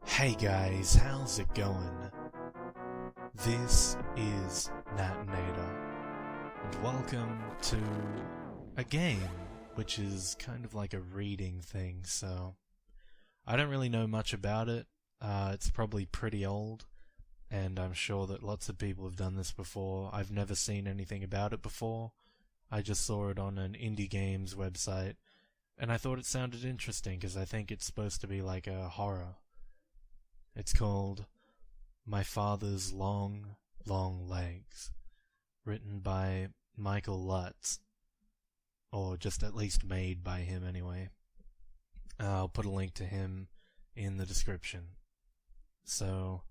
Hey guys, how's it going? This is Natinator, and welcome to a game, which is kind of like a reading thing, so I don't really know much about it. It's probably pretty old, and I'm sure that lots of people have done this before. I've never seen anything about it before. I just saw it on an indie games website, and I thought it sounded interesting because I think it's supposed to be like a horror. It's called My Father's Long, Long Legs, written by Michael Lutz, or just at least made by him anyway. I'll put a link to him in the description. So,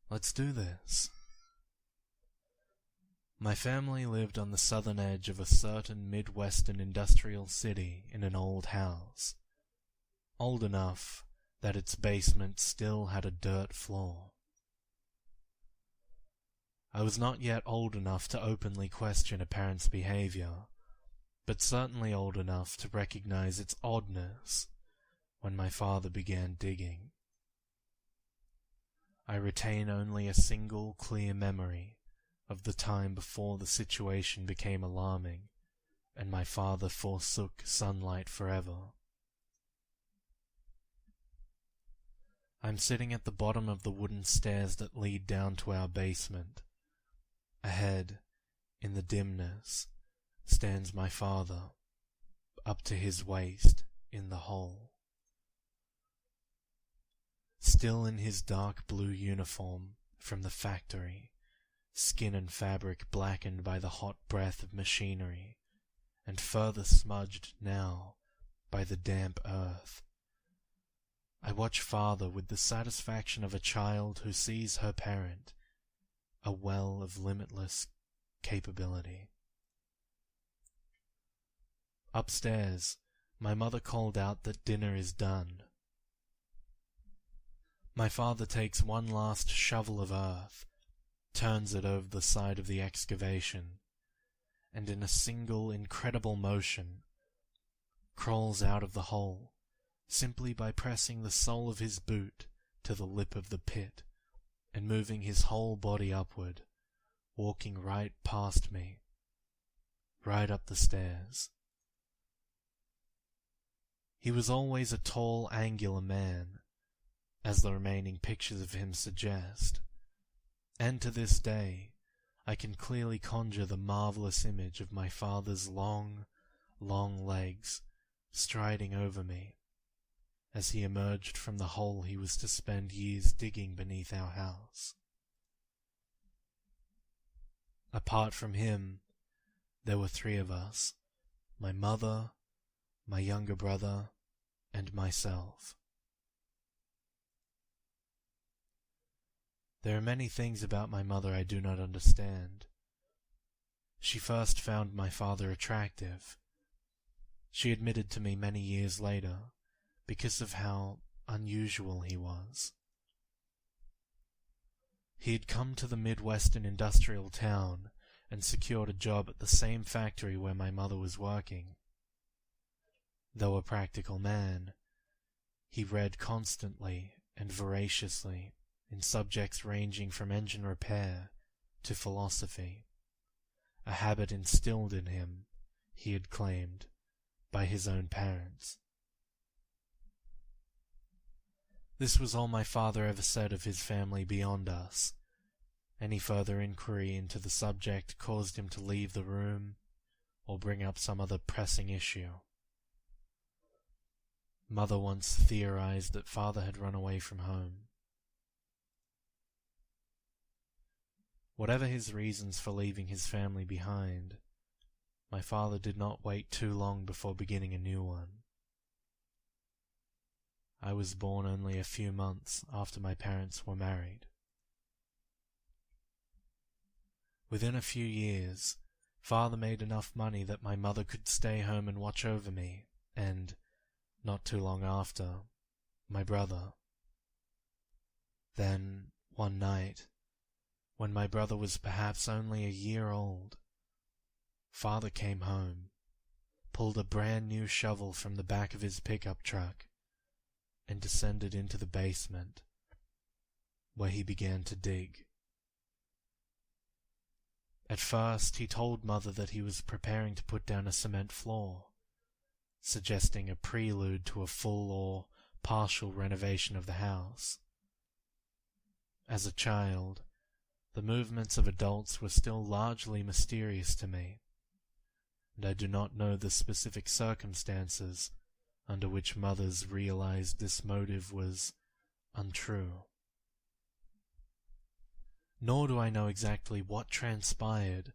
let's do this. My family lived on the southern edge of a certain Midwestern industrial city in an old house, old enough that its basement still had a dirt floor. I was not yet old enough to openly question a parent's behavior, but certainly old enough to recognize its oddness when my father began digging. I retain only a single clear memory of the time before the situation became alarming and my father forsook sunlight forever. I'm sitting at the bottom of the wooden stairs that lead down to our basement. Ahead, in the dimness, stands my father, up to his waist in the hole. Still in his dark blue uniform from the factory, skin and fabric blackened by the hot breath of machinery, and further smudged now by the damp earth, I watch father with the satisfaction of a child who sees her parent, a well of limitless capability. Upstairs, my mother called out that dinner is done. My father takes one last shovel of earth, turns it over the side of the excavation, and in a single incredible motion, crawls out of the hole, simply by pressing the sole of his boot to the lip of the pit and moving his whole body upward, walking right past me, right up the stairs. He was always a tall, angular man, as the remaining pictures of him suggest, and to this day I can clearly conjure the marvelous image of my father's long, long legs striding over me, as he emerged from the hole he was to spend years digging beneath our house. Apart from him, there were three of us, my mother, my younger brother, and myself. There are many things about my mother I do not understand. She first found my father attractive. She admitted to me many years later, because of how unusual he was. He had come to the Midwestern industrial town and secured a job at the same factory where my mother was working. Though a practical man, he read constantly and voraciously in subjects ranging from engine repair to philosophy, a habit instilled in him, he had claimed, by his own parents. This was all my father ever said of his family beyond us. Any further inquiry into the subject caused him to leave the room or bring up some other pressing issue. Mother once theorized that father had run away from home. Whatever his reasons for leaving his family behind, my father did not wait too long before beginning a new one. I was born only a few months after my parents were married. Within a few years, father made enough money that my mother could stay home and watch over me, and, not too long after, my brother. Then, one night, when my brother was perhaps only a year old, father came home, pulled a brand new shovel from the back of his pickup truck, and descended into the basement, where he began to dig. At first, he told Mother that he was preparing to put down a cement floor, suggesting a prelude to a full or partial renovation of the house. As a child, the movements of adults were still largely mysterious to me, and I do not know the specific circumstances under which mothers realized this motive was untrue. Nor do I know exactly what transpired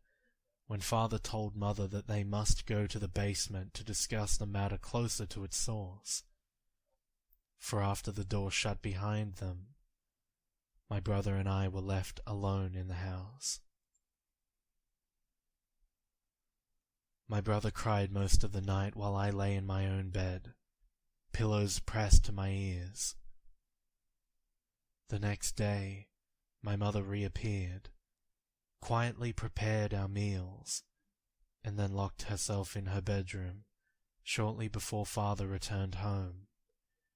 when Father told Mother that they must go to the basement to discuss the matter closer to its source. For after the door shut behind them, my brother and I were left alone in the house. My brother cried most of the night while I lay in my own bed, pillows pressed to my ears. The next day, my mother reappeared, quietly prepared our meals, and then locked herself in her bedroom shortly before Father returned home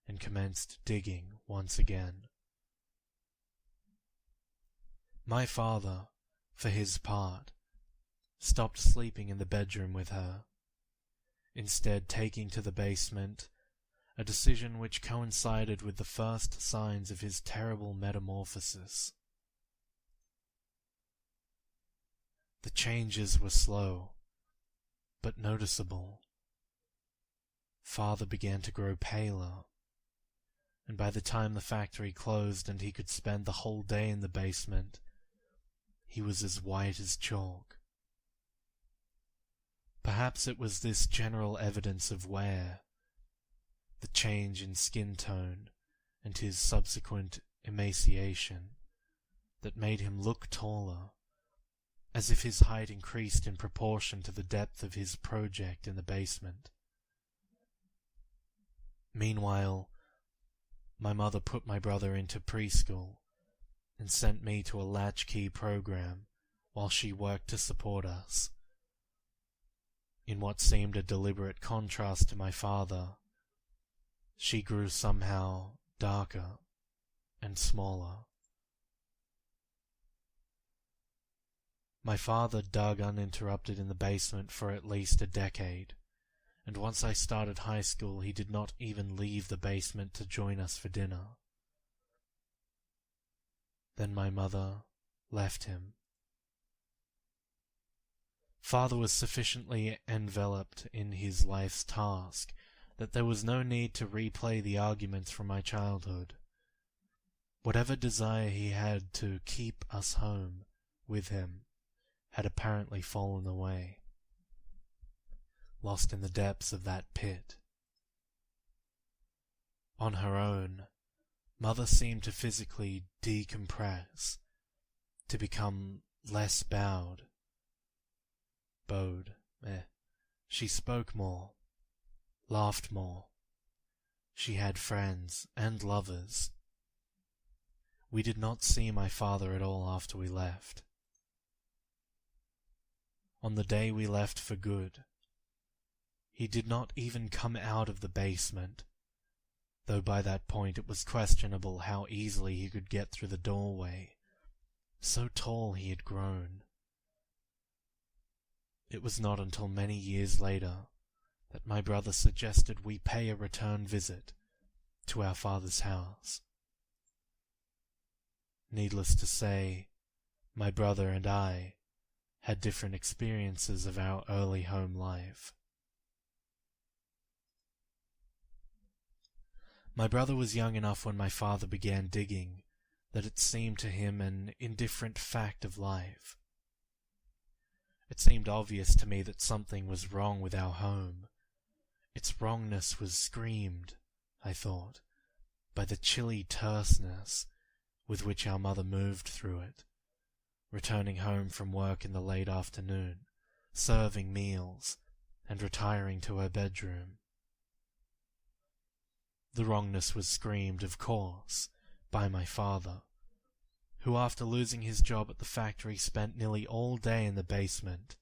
and commenced digging once again. My father, for his part, stopped sleeping in the bedroom with her, instead taking to the basement, a decision which coincided with the first signs of his terrible metamorphosis. The changes were slow, but noticeable. Father began to grow paler, and by the time the factory closed and he could spend the whole day in the basement, he was as white as chalk. Perhaps it was this general evidence of wear, the change in skin tone, and his subsequent emaciation, that made him look taller, as if his height increased in proportion to the depth of his project in the basement. Meanwhile, my mother put my brother into preschool and sent me to a latchkey program while she worked to support us. In what seemed a deliberate contrast to my father, she grew somehow darker and smaller. My father dug uninterrupted in the basement for at least a decade, and once I started high school he did not even leave the basement to join us for dinner. Then my mother left him. Father was sufficiently enveloped in his life's task that there was no need to replay the arguments from my childhood. Whatever desire he had to keep us home with him had apparently fallen away, lost in the depths of that pit. On her own, Mother seemed to physically decompress, to become less bowed. She spoke more, laughed more. She had friends and lovers. We did not see my father at all after we left. On the day we left for good, he did not even come out of the basement, though by that point it was questionable how easily he could get through the doorway. So tall he had grown. It was not until many years later that my brother suggested we pay a return visit to our father's house. Needless to say, my brother and I had different experiences of our early home life. My brother was young enough when my father began digging that it seemed to him an indifferent fact of life. It seemed obvious to me that something was wrong with our home. Its wrongness was screamed, I thought, by the chilly terseness with which our mother moved through it, returning home from work in the late afternoon, serving meals, and retiring to her bedroom. The wrongness was screamed, of course, by my father, who after losing his job at the factory spent nearly all day in the basement,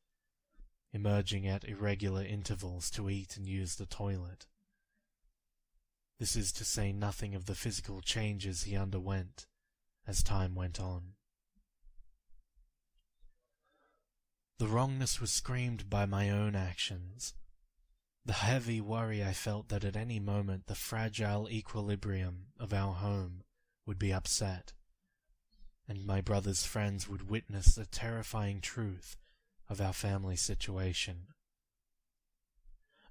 emerging at irregular intervals to eat and use the toilet. This is to say nothing of the physical changes he underwent as time went on. The wrongness was screamed by my own actions. The heavy worry I felt that at any moment the fragile equilibrium of our home would be upset, and my brother's friends would witness the terrifying truth of our family situation.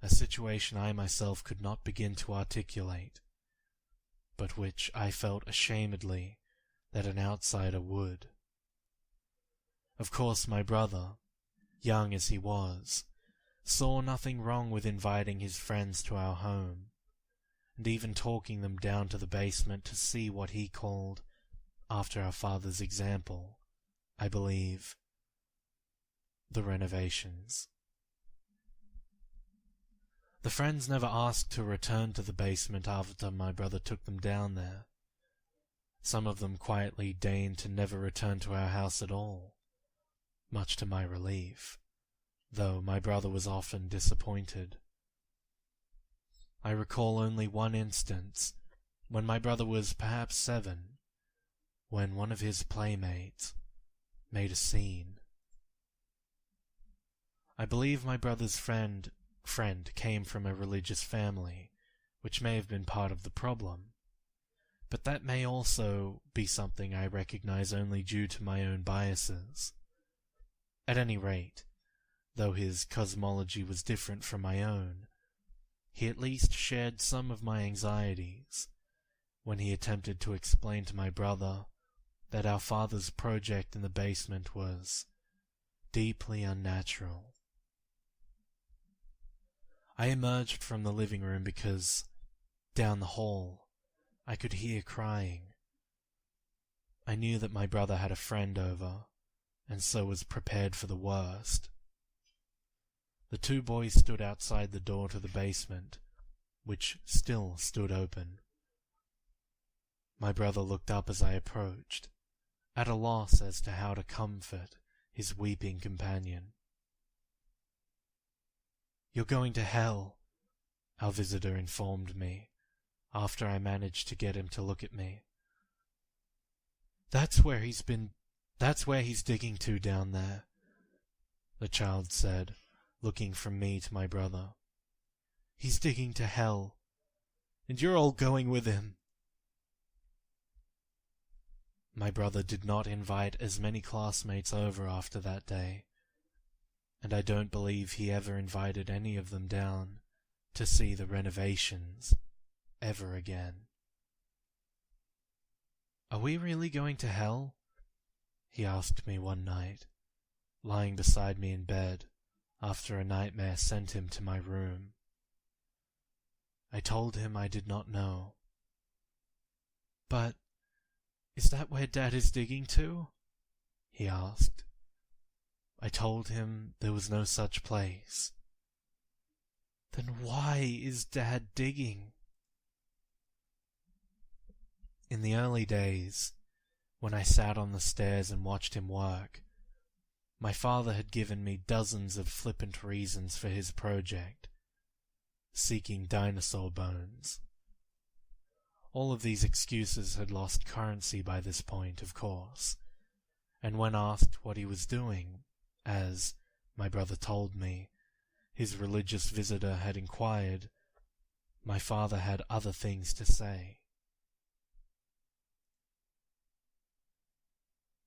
A situation I myself could not begin to articulate, but which I felt ashamedly that an outsider would. Of course my brother, young as he was, saw nothing wrong with inviting his friends to our home, and even talking them down to the basement to see what he called, after our father's example, I believe, the renovations. The friends never asked to return to the basement after my brother took them down there. Some of them quietly deigned to never return to our house at all, much to my relief, though my brother was often disappointed. I recall only one instance, when my brother was perhaps 7, when one of his playmates made a scene. I believe my brother's friend came from a religious family, which may have been part of the problem, but that may also be something I recognize only due to my own biases. At any rate, though his cosmology was different from my own, he at least shared some of my anxieties when he attempted to explain to my brother that our father's project in the basement was deeply unnatural. I emerged from the living room because, down the hall, I could hear crying. I knew that my brother had a friend over, and so was prepared for the worst. The 2 boys stood outside the door to the basement, which still stood open. My brother looked up as I approached, at a loss as to how to comfort his weeping companion. "You're going to hell," our visitor informed me, after I managed to get him to look at me. That's where he's digging to down there," the child said, looking from me to my brother. "He's digging to hell, and you're all going with him." My brother did not invite as many classmates over after that day, and I don't believe he ever invited any of them down to see the renovations ever again. "Are we really going to hell?" he asked me one night, lying beside me in bed after a nightmare sent him to my room. I told him I did not know. "But is that where Dad is digging to?" he asked. I told him there was no such place. "Then why is Dad digging?" In the early days, when I sat on the stairs and watched him work, my father had given me dozens of flippant reasons for his project, seeking dinosaur bones. All of these excuses had lost currency by this point, of course, and when asked what he was doing, as, my brother told me, his religious visitor had inquired, my father had other things to say.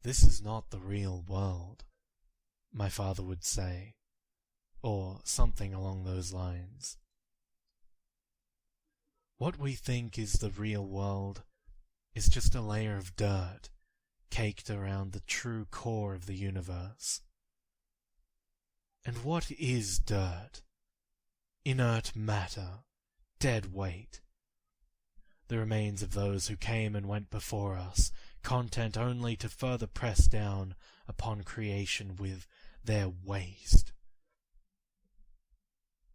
"This is not the real world," my father would say, or something along those lines. What we think is the real world is just a layer of dirt caked around the true core of the universe. And what is dirt? Inert matter, dead weight. The remains of those who came and went before us, content only to further press down upon creation with their waste.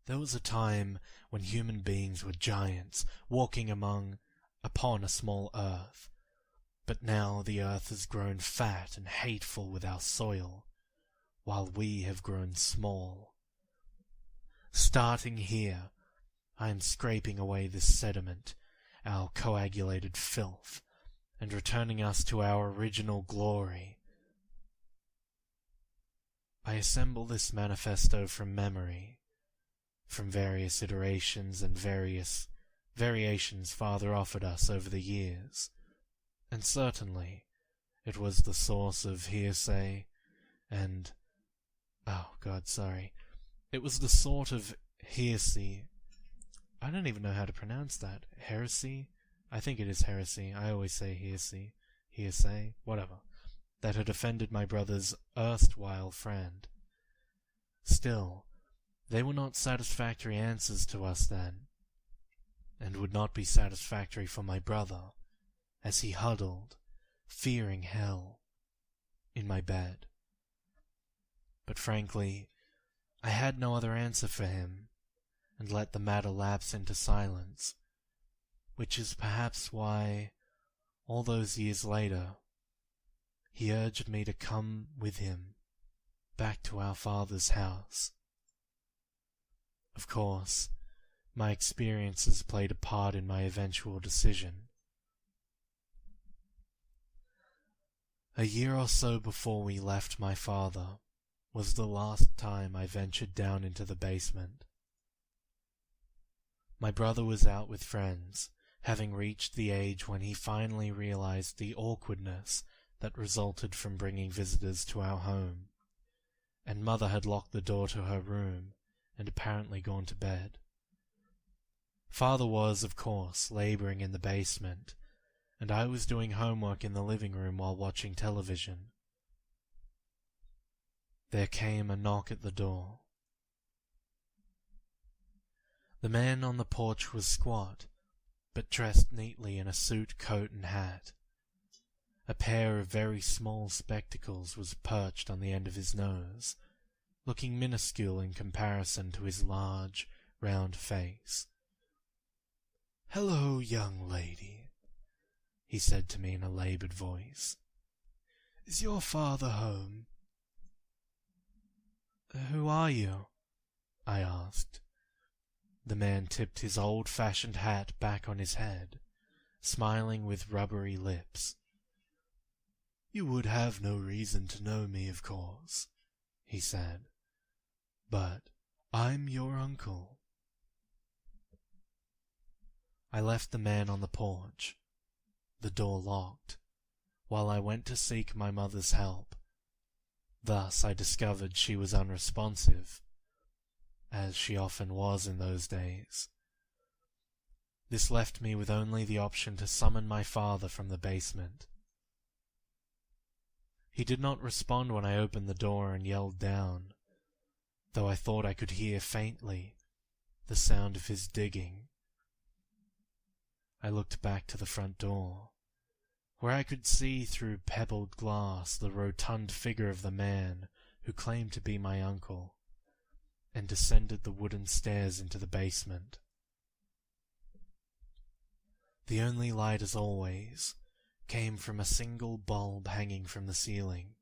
There was a time when human beings were giants, walking upon a small earth, but now the earth has grown fat and hateful with our soil, while we have grown small. Starting here, I am scraping away this sediment, our coagulated filth, and returning us to our original glory. I assemble this manifesto from memory, from various iterations and various variations Father offered us over the years, and certainly it was the source of hearsay and... It was the sort of heresy... I don't even know how to pronounce that. Heresy? I think it is heresy. I always say hearsay, whatever. That had offended my brother's erstwhile friend. Still, they were not satisfactory answers to us then, and would not be satisfactory for my brother, as he huddled, fearing hell, in my bed. But frankly, I had no other answer for him, and let the matter lapse into silence, which is perhaps why, all those years later, he urged me to come with him back to our father's house. Of course, my experiences played a part in my eventual decision. A year or so before we left my father was the last time I ventured down into the basement. My brother was out with friends, having reached the age when he finally realized the awkwardness that resulted from bringing visitors to our home, and Mother had locked the door to her room and apparently gone to bed. Father was, of course, laboring in the basement, and I was doing homework in the living room while watching television. There came a knock at the door. The man on the porch was squat, but dressed neatly in a suit, coat, and hat. A pair of very small spectacles was perched on the end of his nose, looking minuscule in comparison to his large, round face. "Hello, young lady," he said to me in a laboured voice. "Is your father home?" "Who are you?" I asked. The man tipped his old-fashioned hat back on his head, smiling with rubbery lips. "You would have no reason to know me, of course," he said, "but I'm your uncle." I left the man on the porch, the door locked, while I went to seek my mother's help. Thus I discovered she was unresponsive, as she often was in those days. This left me with only the option to summon my father from the basement. He did not respond when I opened the door and yelled down, though I thought I could hear faintly the sound of his digging. I looked back to the front door, where I could see through pebbled glass the rotund figure of the man who claimed to be my uncle, and descended the wooden stairs into the basement. The only light, as always, came from a single bulb hanging from the ceiling.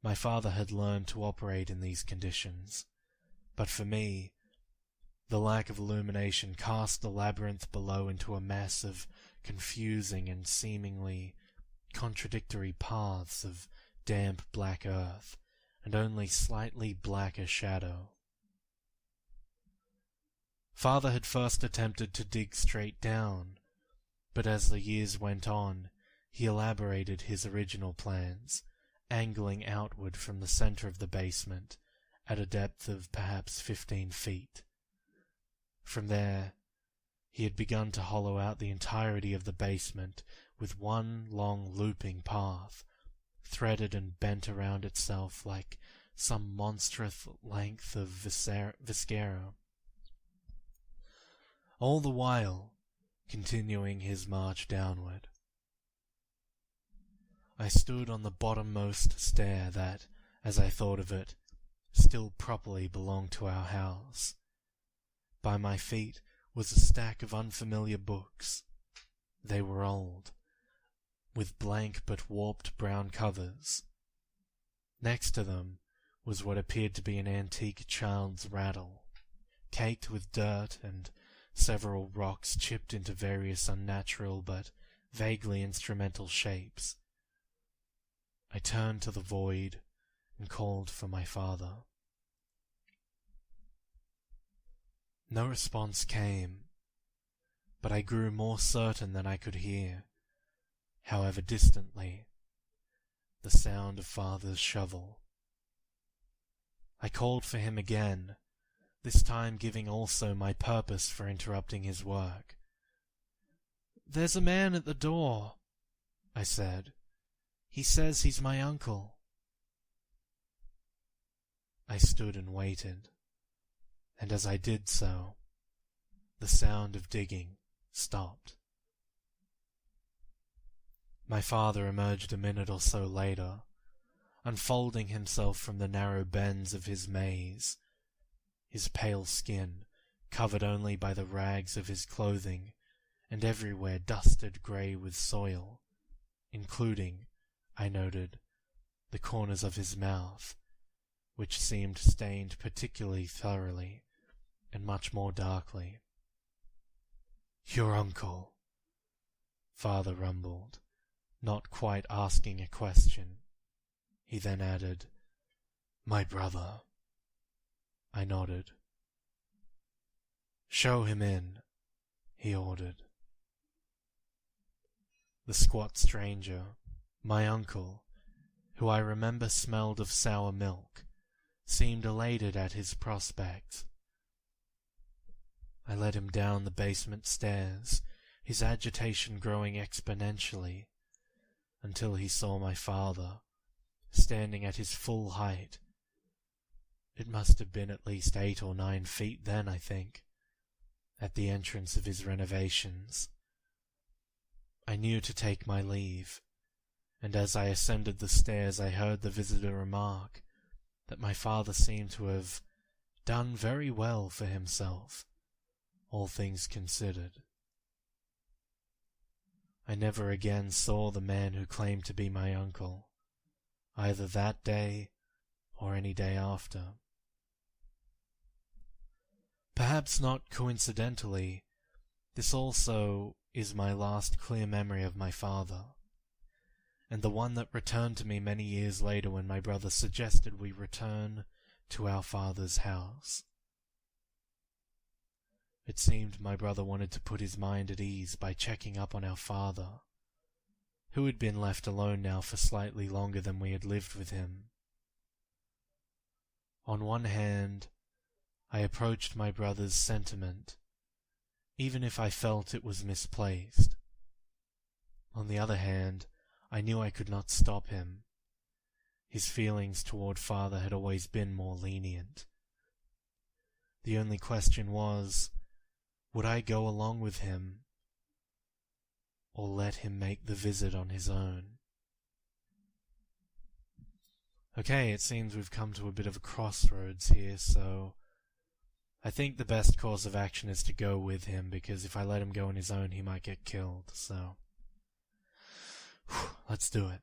My father had learned to operate in these conditions, but for me, the lack of illumination cast the labyrinth below into a mess of confusing and seemingly contradictory paths of damp black earth and only slightly blacker shadow. Father had first attempted to dig straight down, but as the years went on, he elaborated his original plans, angling outward from the center of the basement at a depth of perhaps 15 feet. From there, he had begun to hollow out the entirety of the basement with one long looping path, threaded and bent around itself like some monstrous length of viscera. All the while, continuing his march downward. I stood on the bottommost stair that, as I thought of it, still properly belonged to our house. By my feet was a stack of unfamiliar books. They were old, with blank but warped brown covers. Next to them was what appeared to be an antique child's rattle, caked with dirt and several rocks chipped into various unnatural but vaguely instrumental shapes. I turned to the void and called for my father. No response came, but I grew more certain that I could hear, however distantly, the sound of father's shovel. I called for him again, this time giving also my purpose for interrupting his work. "There's a man at the door," I said. "He says he's my uncle." I stood and waited, and as I did so, the sound of digging stopped. My father emerged a minute or so later, unfolding himself from the narrow bends of his maze, his pale skin covered only by the rags of his clothing and everywhere dusted grey with soil, including, I noted, the corners of his mouth, which seemed stained particularly thoroughly and much more darkly. "Your uncle," father rumbled, not quite asking a question. He then added, "My brother." I nodded. "Show him in," he ordered. The squat stranger, my uncle, who I remember smelled of sour milk, seemed elated at his prospect. I led him down the basement stairs, his agitation growing exponentially, until he saw my father, standing at his full height. It must have been at least 8 or 9 feet then, I think, at the entrance of his renovations. I knew to take my leave, and as I ascended the stairs I heard the visitor remark that my father seemed to have done very well for himself, all things considered. I never again saw the man who claimed to be my uncle, either that day or any day after. Perhaps not coincidentally, this also is my last clear memory of my father, and the one that returned to me many years later when my brother suggested we return to our father's house. It seemed my brother wanted to put his mind at ease by checking up on our father, who had been left alone now for slightly longer than we had lived with him. On one hand, I approached my brother's sentiment, even if I felt it was misplaced. On the other hand, I knew I could not stop him. His feelings toward father had always been more lenient. The only question was, would I go along with him, or let him make the visit on his own? Okay, it seems we've come to a bit of a crossroads here, so I think the best course of action is to go with him, because if I let him go on his own, he might get killed, so let's do it.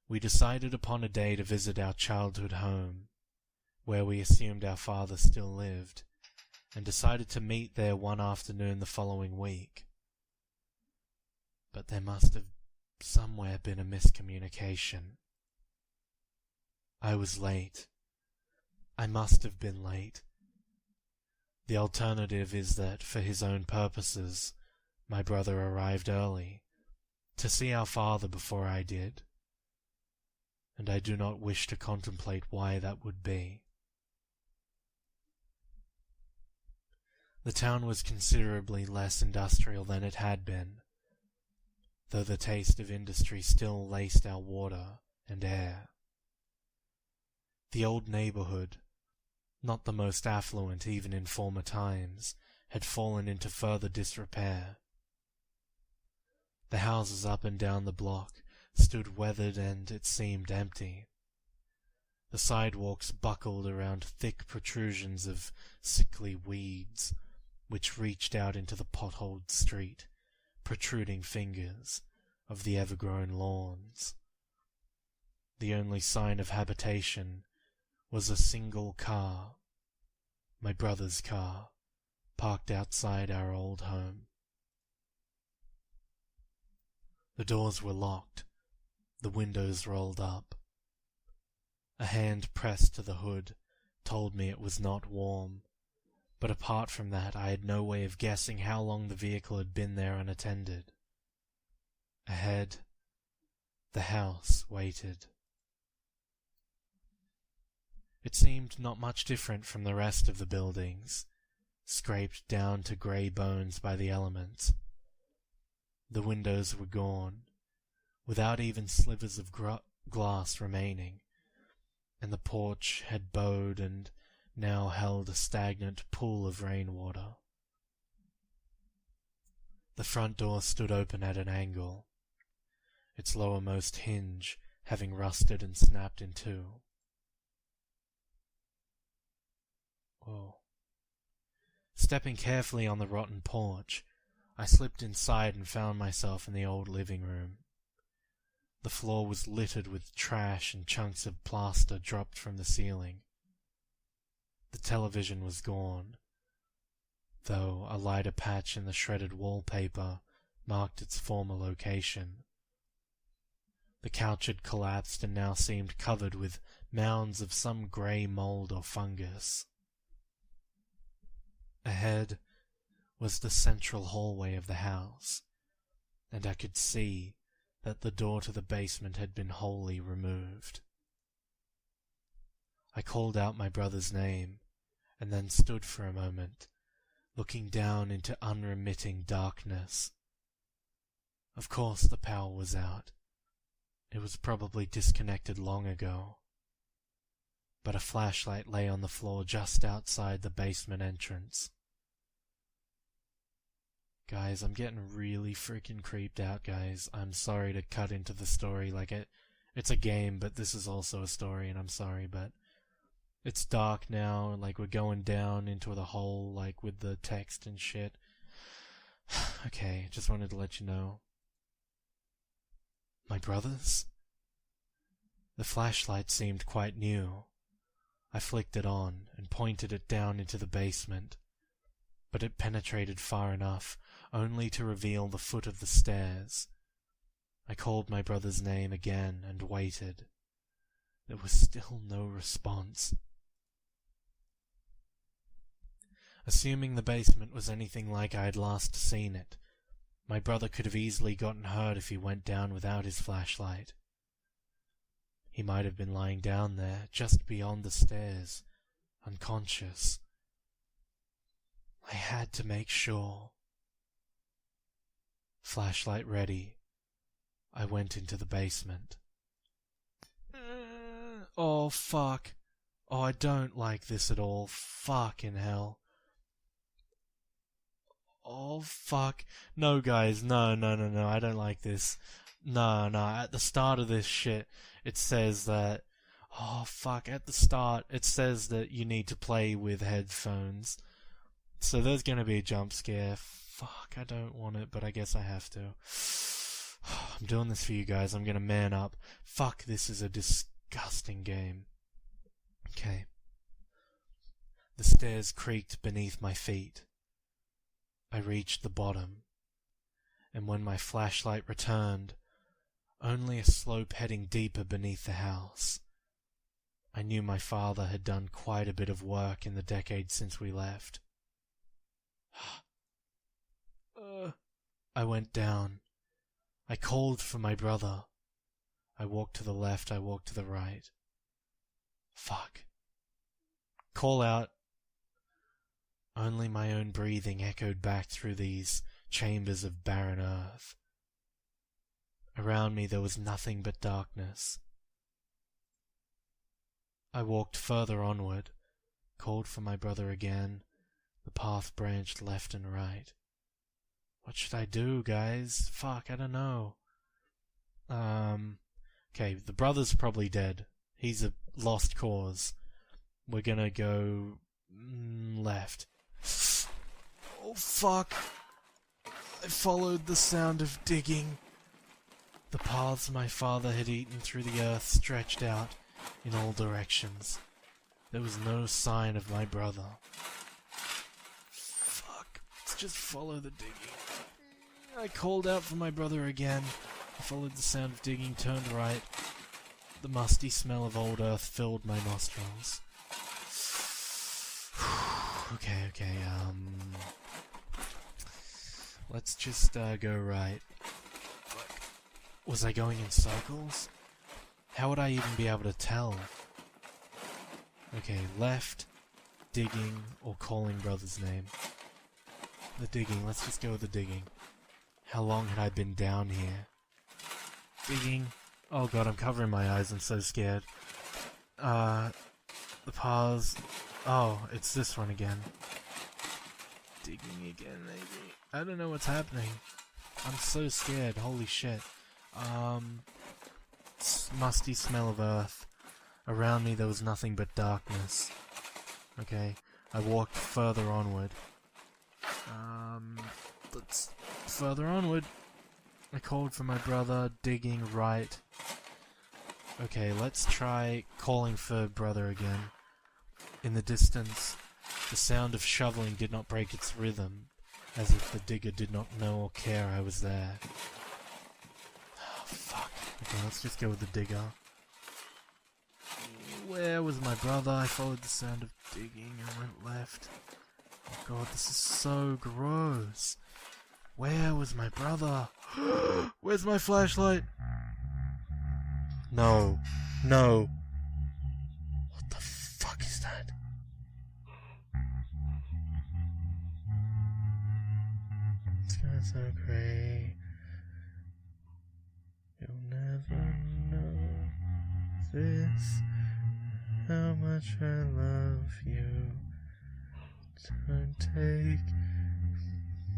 We decided upon a day to visit our childhood home, where we assumed our father still lived, and decided to meet there one afternoon the following week. But there must have somewhere been a miscommunication. I was late. I must have been late. The alternative is that, for his own purposes, my brother arrived early, to see our father before I did, and I do not wish to contemplate why that would be. The town was considerably less industrial than it had been, though the taste of industry still laced our water and air. The old neighborhood, not the most affluent even in former times, had fallen into further disrepair. The houses up and down the block stood weathered and, it seemed, empty. The sidewalks buckled around thick protrusions of sickly weeds, which reached out into the potholed street, protruding fingers of the ever-grown lawns. The only sign of habitation was a single car, my brother's car, parked outside our old home. The doors were locked, the windows rolled up. A hand pressed to the hood told me it was not warm, but apart from that I had no way of guessing how long the vehicle had been there unattended. Ahead, the house waited. It seemed not much different from the rest of the buildings, scraped down to grey bones by the elements. The windows were gone, without even slivers of glass remaining, and the porch had bowed and now held a stagnant pool of rainwater. The front door stood open at an angle, its lowermost hinge having rusted and snapped in two. Whoa. Stepping carefully on the rotten porch, I slipped inside and found myself in the old living room. The floor was littered with trash and chunks of plaster dropped from the ceiling. The television was gone, though a lighter patch in the shredded wallpaper marked its former location. The couch had collapsed and now seemed covered with mounds of some grey mould or fungus. Ahead was the central hallway of the house, and I could see that the door to the basement had been wholly removed. I called out my brother's name, and then stood for a moment, looking down into unremitting darkness. Of course the power was out. It was probably disconnected long ago. But a flashlight lay on the floor just outside the basement entrance. Guys, I'm getting really freaking creeped out, guys. I'm sorry to cut into the story it's a game, but this is also a story, and I'm sorry, but it's dark now, and we're going down into the hole, with the text and shit. Okay, just wanted to let you know. My brothers? The flashlight seemed quite new. I flicked it on and pointed it down into the basement, but it penetrated far enough only to reveal the foot of the stairs. I called my brother's name again and waited. There was still no response. Assuming the basement was anything like I had last seen it, my brother could have easily gotten hurt if he went down without his flashlight. He might have been lying down there, just beyond the stairs, unconscious. I had to make sure. Flashlight ready, I went into the basement. Oh, fuck. Oh, I don't like this at all. Fucking hell. Oh, fuck. No, guys, no, I don't like this. No, at the start of this shit, it says that... Oh, fuck, at the start, it says that you need to play with headphones. So there's gonna be a jump scare. Fuck, I don't want it, but I guess I have to. I'm doing this for you guys, I'm gonna man up. Fuck, this is a disgusting game. Okay. The stairs creaked beneath my feet. I reached the bottom, and when my flashlight returned, only a slope heading deeper beneath the house. I knew my father had done quite a bit of work in the decades since we left. I went down. I called for my brother. I walked to the left, I walked to the right. Fuck. Call out. Only my own breathing echoed back through these chambers of barren earth. Around me there was nothing but darkness. I walked further onward, called for my brother again. The path branched left and right. What should I do, guys? Fuck, I don't know. Okay, the brother's probably dead. He's a lost cause. We're gonna go left. Oh, fuck. I followed the sound of digging. The paths my father had eaten through the earth stretched out in all directions. There was no sign of my brother. let's just follow the digging. I called out for my brother again. I followed the sound of digging, turned right. The musty smell of old earth filled my nostrils. Okay, let's just go right. Was I going in circles? How would I even be able to tell? Okay, left, digging, or calling brother's name. The digging, let's just go with the digging. How long had I been down here? Digging. Oh god, I'm covering my eyes, I'm so scared. The paths. Oh, it's this one again. Digging again, maybe. I don't know what's happening. I'm so scared, holy shit. Musty smell of earth. Around me there was nothing but darkness. Okay, I walked further onward. Let's further onward. I called for my brother, digging right. Okay, let's try calling for brother again. In the distance, the sound of shoveling did not break its rhythm, as if the digger did not know or care I was there. Oh, fuck. Okay, let's just go with the digger. Where was my brother? I followed the sound of digging and went left. Oh god, this is so gross. Where was my brother? Where's my flashlight? No. No. What the fuck is that? It's gonna so great. You'll never know this. How much I love you. Don't take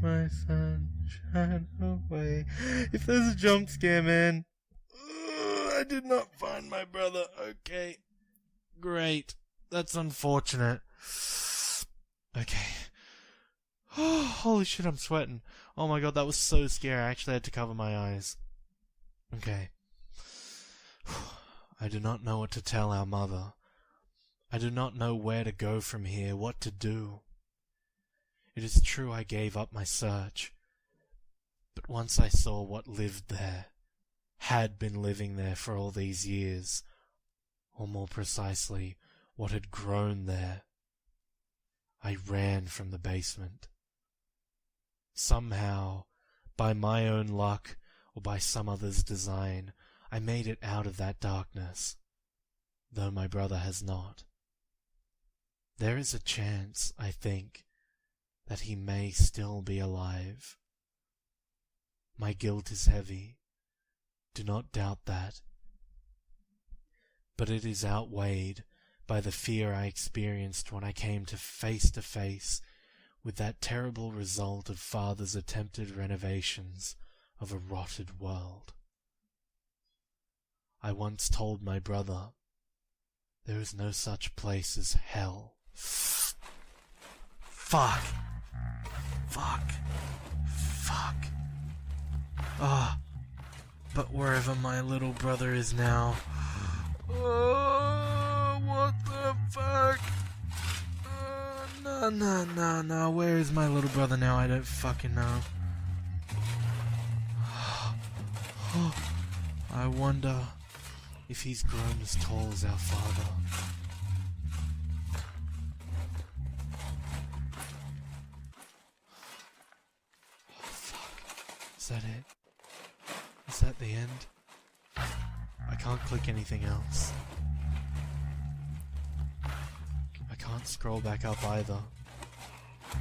my sunshine away. If there's a jump scare, man. I did not find my brother. Okay. Great. That's unfortunate. Okay. Oh, holy shit, I'm sweating. Oh my god, that was so scary. I actually had to cover my eyes. Okay. I do not know what to tell our mother. I do not know where to go from here, what to do. It is true I gave up my search, but once I saw what lived there, had been living there for all these years, or more precisely, what had grown there, I ran from the basement. Somehow, by my own luck, or by some other's design, I made it out of that darkness, though my brother has not. There is a chance, I think, that he may still be alive. My guilt is heavy, do not doubt that. But it is outweighed by the fear I experienced when I came to face with that terrible result of Father's attempted renovations of a rotted world. I once told my brother, there is no such place as hell. Fuck. Ah, but wherever my little brother is now... Oh, what the fuck? No, where is my little brother now? I don't fucking know. I wonder if he's grown as tall as our father. Oh, fuck. Is that it? Is that the end? I can't click anything else. I can't scroll back up either. I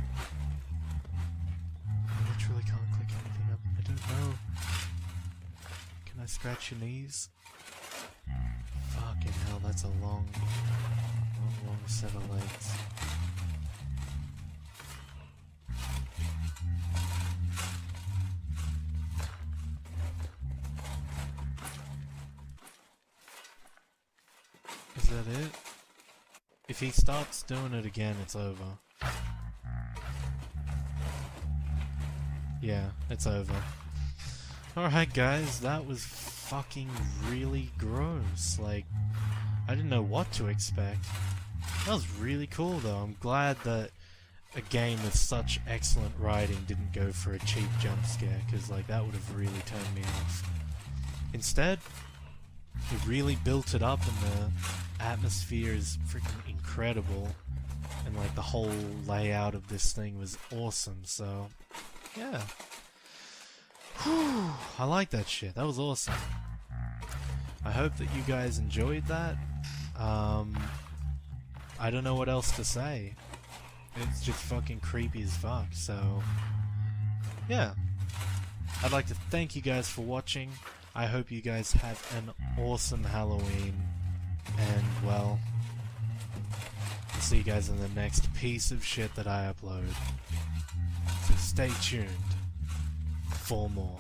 literally can't click anything up. I don't know. Can I scratch your knees? Fucking hell, that's a long set of legs. Is that it? If he starts doing it again, it's over. Yeah, it's over. Alright guys, that was fucking really gross. Like, I didn't know what to expect. That was really cool though. I'm glad that a game with such excellent writing didn't go for a cheap jump scare, because like that would have really turned me off. Instead, it really built it up, and the atmosphere is freaking incredible, and like the whole layout of this thing was awesome. So yeah, whew, I like that shit. That was awesome. I hope that you guys enjoyed that. I don't know what else to say. It's just fucking creepy as fuck, so yeah. I'd like to thank you guys for watching. I hope you guys have an awesome Halloween, and well, I'll see you guys in the next piece of shit that I upload. So stay tuned for more.